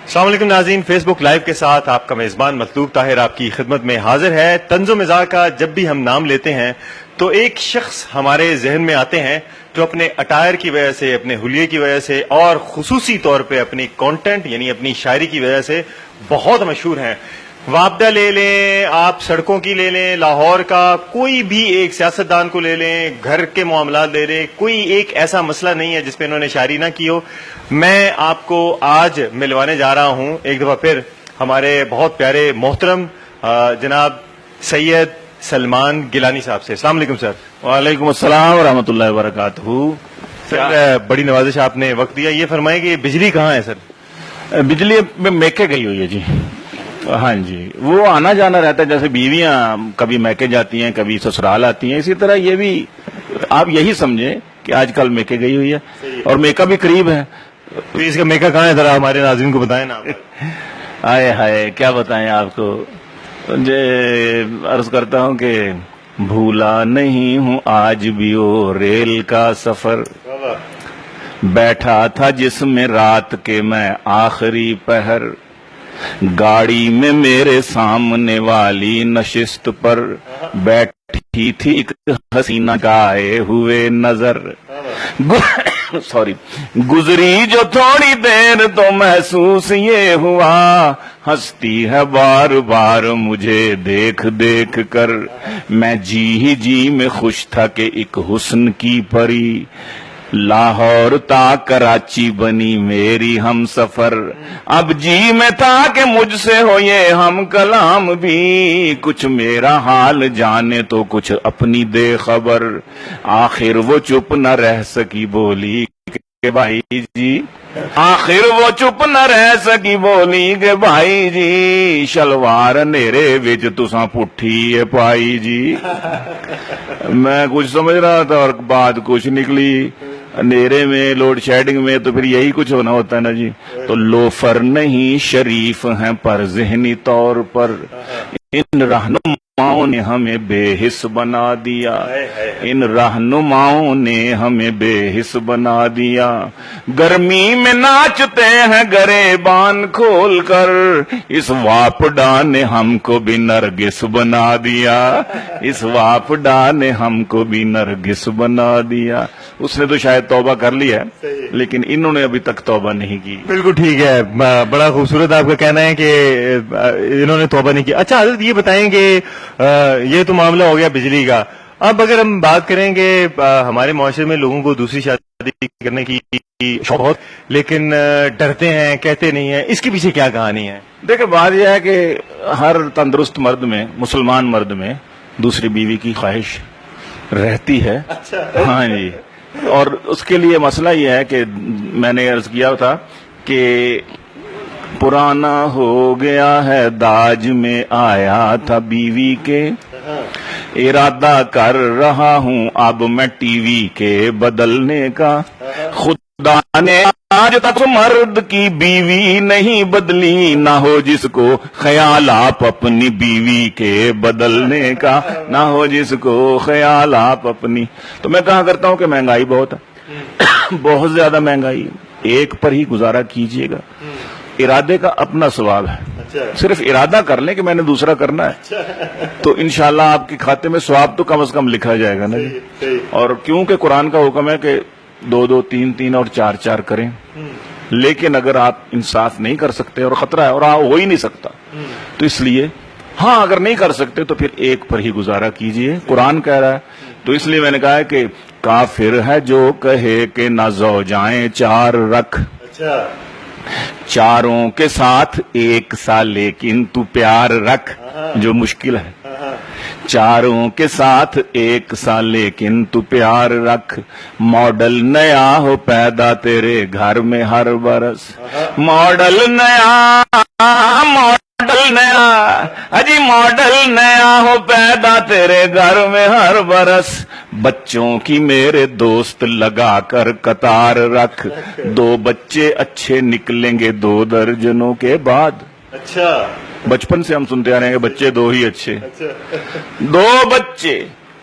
السلام علیکم ناظرین، فیس بک لائیو کے ساتھ آپ کا میزبان مطلوب طاہر آپ کی خدمت میں حاضر ہے۔ طنز و مزاح کا جب بھی ہم نام لیتے ہیں تو ایک شخص ہمارے ذہن میں آتے ہیں جو اپنے اٹائر کی وجہ سے، اپنے حلیے کی وجہ سے اور خصوصی طور پہ اپنی کانٹینٹ یعنی اپنی شاعری کی وجہ سے بہت مشہور ہیں۔ وابدہ لے لیں، آپ سڑکوں کی لے لیں، لاہور کا کوئی بھی ایک سیاستدان کو لے لیں، گھر کے معاملات لے لیں، کوئی ایک ایسا مسئلہ نہیں ہے جس پہ انہوں نے شاعری نہ کی ہو۔ میں آپ کو آج ملوانے جا رہا ہوں ایک دفعہ پھر ہمارے بہت پیارے محترم جناب سید سلمان گیلانی صاحب سے۔ السلام علیکم سر۔ وعلیکم السلام ورحمۃ اللہ وبرکاتہ۔ سر بڑی نوازش آپ نے وقت دیا، یہ فرمائیں کہ بجلی کہاں ہے سر؟ بجلی میں میکے گئی ہوئی ہے جی۔ ہاں جی، وہ آنا جانا رہتا ہے، جیسے بیویاں کبھی میکے جاتی ہیں کبھی سسرال آتی ہیں، اسی طرح یہ بھی آپ یہی سمجھیں کہ آج کل میکے گئی ہوئی ہے اور میکا بھی قریب ہے۔ تو اس کا میکا کہاں ہے ذرا ہمارے ناظرین کو بتائیں نا۔ ہائے ہائے کیا بتائیں آپ کو، عرض کرتا ہوں کہ بھولا نہیں ہوں آج بھی وہ ریل کا سفر، بیٹھا تھا جس میں رات کے میں آخری پہر، گاڑی میں میرے سامنے والی نشست پر بیٹھی تھی ایک حسینہ گائے ہوئے نظر، سوری گزری جو تھوڑی دیر تو محسوس یہ ہوا، ہنستی ہے بار بار مجھے دیکھ دیکھ کر، میں جی ہی جی میں خوش تھا کہ ایک حسن کی پری، لاہور تا کراچی بنی میری ہم سفر، اب جی میں تھا کہ مجھ سے ہو یہ ہم کلام بھی، کچھ میرا حال جانے تو کچھ اپنی دے خبر، آخر وہ چپ نہ رہ سکی بولی کہ بھائی جی، آخر وہ چپ نہ رہ سکی بولی کہ بھائی جی، شلوار نیرے وچ تساں پٹھی پائی جی۔ میں کچھ سمجھ رہا تھا اور بات کچھ نکلی، اندھیرے میں لوڈ شیڈنگ میں تو پھر یہی کچھ ہونا ہوتا ہے نا جی۔ تو لوفر نہیں شریف ہیں پر ذہنی طور پر ان رہنماؤں نے ہمیں بے حس بنا دیا، ان رہنماؤں نے ہمیں بے حس بنا دیا، گرمی میں ناچتے ہیں گریبان کھول کر، اس واپڈا نے ہم کو بھی نرگس بنا دیا، اس واپڈا نے ہم کو بھی نرگس بنا دیا۔ اس نے تو شاید توبہ کر لی ہے لیکن انہوں نے ابھی تک توبہ نہیں کی۔ بالکل ٹھیک ہے، بڑا خوبصورت آپ کا کہنا ہے کہ انہوں نے توبہ نہیں کی۔ اچھا حضرت یہ بتائیں کہ یہ تو معاملہ ہو گیا بجلی کا، اب اگر ہم بات کریں کہ ہمارے معاشرے میں لوگوں کو دوسری شادی کرنے کی شوق بہت لیکن ڈرتے ہیں، کہتے نہیں ہیں، اس کے پیچھے کیا کہانی ہے؟ دیکھیں بات یہ ہے کہ ہر تندرست مرد میں، مسلمان مرد میں دوسری بیوی کی خواہش رہتی ہے۔ ہاں جی، اور اس کے لیے مسئلہ یہ ہے کہ میں نے عرض کیا تھا کہ پرانا ہو گیا ہے داج میں آیا تھا بیوی کے، ارادہ کر رہا ہوں اب میں ٹی وی کے بدلنے کا، خدا نے آج تک مرد کی بیوی نہیں بدلی، نہ ہو جس کو خیال آپ اپنی بیوی کے بدلنے کا، نہ ہو جس کو خیال آپ اپنی۔ تو میں کہا کرتا ہوں کہ مہنگائی بہت ہے، بہت زیادہ مہنگائی، ایک پر ہی گزارا کیجئے گا، ارادے کا اپنا ثواب ہے، صرف ارادہ کر لیں کہ میں نے دوسرا کرنا ہے تو انشاءاللہ آپ کے کھاتے میں ثواب تو کم از کم لکھا جائے گا نا جی۔ اور کیونکہ قرآن کا حکم ہے کہ دو دو تین تین اور چار چار کریں، لیکن اگر آپ انصاف نہیں کر سکتے اور خطرہ ہے اور ہو ہی نہیں سکتا تو اس لیے ہاں اگر نہیں کر سکتے تو پھر ایک پر ہی گزارا کیجئے، قرآن کہہ رہا ہے۔ تو اس لیے میں نے کہا ہے کہ کافر ہے جو کہے کہ نہ زوجائیں چار رکھ، چاروں کے ساتھ ایک سا لیکن تو پیار رکھ، جو مشکل ہے، چاروں کے ساتھ ایک سا لیکن تو پیار رکھ، ماڈل نیا ہو پیدا تیرے گھر میں ہر برس، ماڈل نیا، ماڈل نیا، اجی ماڈل نیا ہو پیدا تیرے گھر میں ہر برس، بچوں کی میرے دوست لگا کر قطار رکھ، دو بچے اچھے نکلیں گے 2 درجنوں کے بعد۔ اچھا، بچپن سے ہم سنتے آ رہے ہیں کہ بچے 2 ہی اچھے، 2 بچے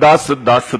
10-10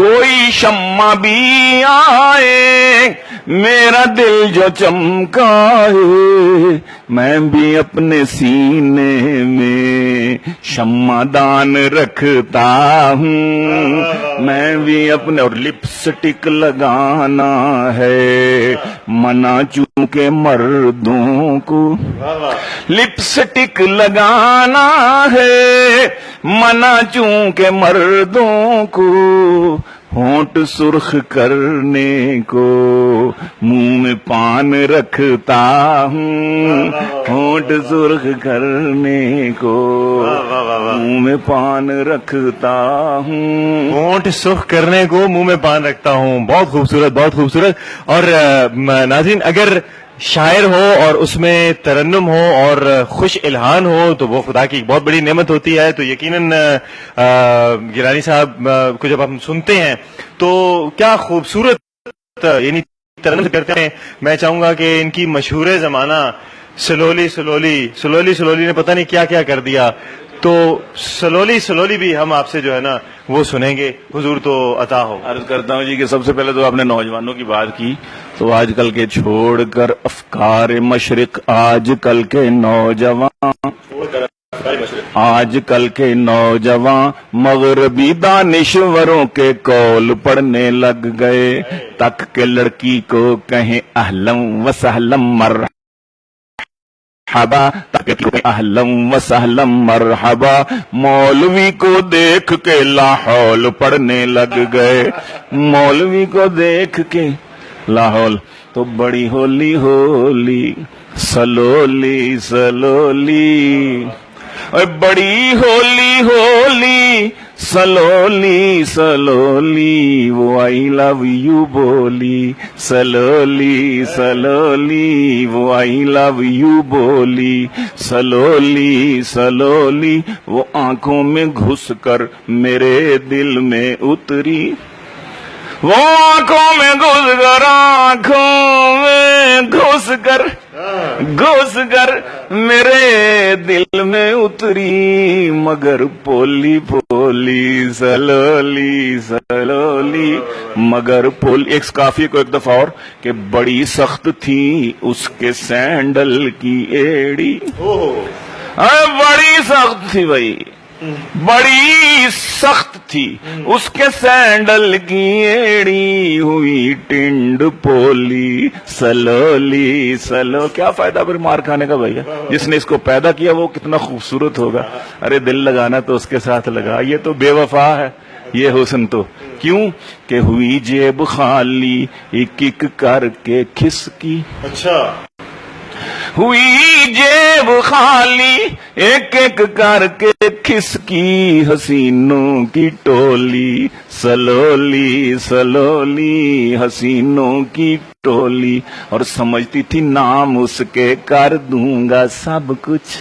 کوئی شمع بھی آئے میرا دل جو چمکا ہے میں بھی اپنے سینے میں شمع دان رکھتا ہوں میں بھی اپنے اور لپسٹک لگانا ہے منع چونکہ مردوں کو لپسٹک لگانا ہے منع چونکہ مردوں کو ہونٹ سرخ کرنے کو منہ میں پان رکھتا ہوں ہونٹ سرخ کرنے کو منہ میں پان رکھتا ہوں ہونٹ سرخ کرنے کو منہ میں پان رکھتا ہوں. بہت خوبصورت بہت خوبصورت. اور ناظرین اگر شاعر ہو اور اس میں ترنم ہو اور خوش الہان ہو تو وہ خدا کی ایک بہت بڑی نعمت ہوتی ہے. تو یقیناً گیلانی صاحب کو جب ہم سنتے ہیں تو کیا خوبصورت یعنی ترنم کرتے ہیں. میں چاہوں گا کہ ان کی مشہور زمانہ سلولی سلولی سلولی سلولی نے پتہ نہیں کیا کیا کر دیا. تو سلولی سلولی بھی ہم آپ سے جو ہے نا وہ سنیں گے. حضور تو عطا ہو. عرض کرتا ہوں جی کہ سب سے پہلے تو آپ نے نوجوانوں کی بات کی تو آج کل کے چھوڑ کر افکار مشرق آج کل کے نوجوان مغربی دانشوروں کے قول پڑھنے لگ گئے تک کہ لڑکی کو کہیں اہلم و سہلم مرحبا اہلم و سہلم مرحبا مولوی کو دیکھ کے لاحول پڑھنے لگ گئے مولوی کو دیکھ کے لاحول. تو بڑی ہولی ہولی سلولی سلولی بڑی ہولی ہولی سلولی سلولی وہ آئی لو یو بولی سلولی سلولی وہ آئی لو یو بولی سلولی سلولی وہ آنکھوں میں گھس کر میرے دل میں اتری وہ آنکھوں میں گھس کر میرے دل میں اتری مگر پولی پولی سلولی سلولی مگر پولی. ایک قافیے کو ایک دفعہ اور کہ بڑی سخت تھی اس کے سینڈل کی ایڑی بڑی سخت تھی بھائی بڑی سخت تھی اس کے سینڈل کی ایڑی ہوئی ٹنڈ پولی سلولی سلو. کیا فائدہ پھر مار کھانے کا بھیا. جس نے اس کو پیدا کیا وہ کتنا خوبصورت ہوگا. ارے دل لگانا تو اس کے ساتھ لگا. یہ تو بے وفا ہے یہ حسن تو کیوں کہ ہوئی جیب خالی ایک ایک کر کے کھس کی. اچھا ہوئی جیب خالی ایک ایک کر کے کھس کی حسینوں کی ٹولی سلولی سلولی حسینوں کی ٹولی. اور سمجھتی تھی نام اس کے کر دوں گا سب کچھ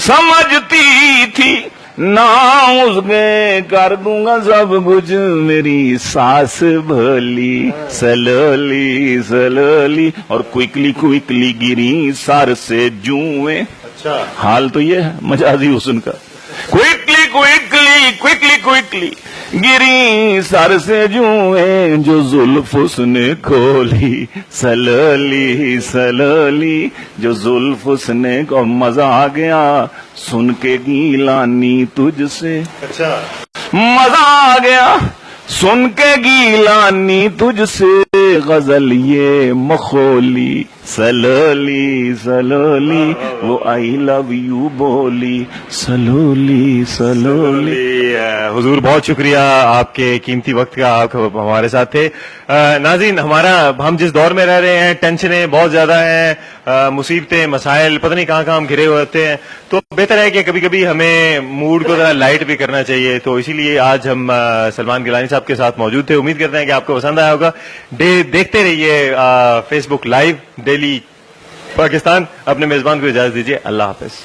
سمجھتی تھی نام اس کے کر دوں گا سب کچھ میری ساس بھلی سلولی سلولی. اور کوئکلی کوئکلی گری سر سے جوئیں. اچھا حال تو یہ ہے مجازی حسن کا. کوئکلی کوئکلی کوئکلی کوئکلی گری سر سے جوئیں جو زلف اس نے کھولی سلولی سلولی جو زلف اس نے. اور مزہ آ گیا سن کے گیلانی تجھ سے. اچھا مزہ آ گیا سن کے گیلانی تجھ سے غزل یہ مخولی سلولی سلولی وہ آئی لو یو بولی سلولی سلولی. حضور بہت شکریہ آپ کے قیمتی وقت کا. آپ ہمارے ساتھ تھے. ناظرین ہم جس دور میں رہ رہے ہیں ٹینشنیں بہت زیادہ ہیں مصیبتیں مسائل پتہ نہیں کہاں ہم گھرے ہوتے ہیں. تو بہتر ہے کہ کبھی کبھی ہمیں موڈ کو ذرا لائٹ بھی کرنا چاہیے. تو اسی لیے آج ہم سلمان گیلانی صاحب کے ساتھ موجود تھے. امید کرتے ہیں کہ آپ کو پسند آیا ہوگا. دیکھتے رہیے فیس بک لائیو ڈیلی پاکستان. اپنے میزبان کو اجازت دیجیے. اللہ حافظ.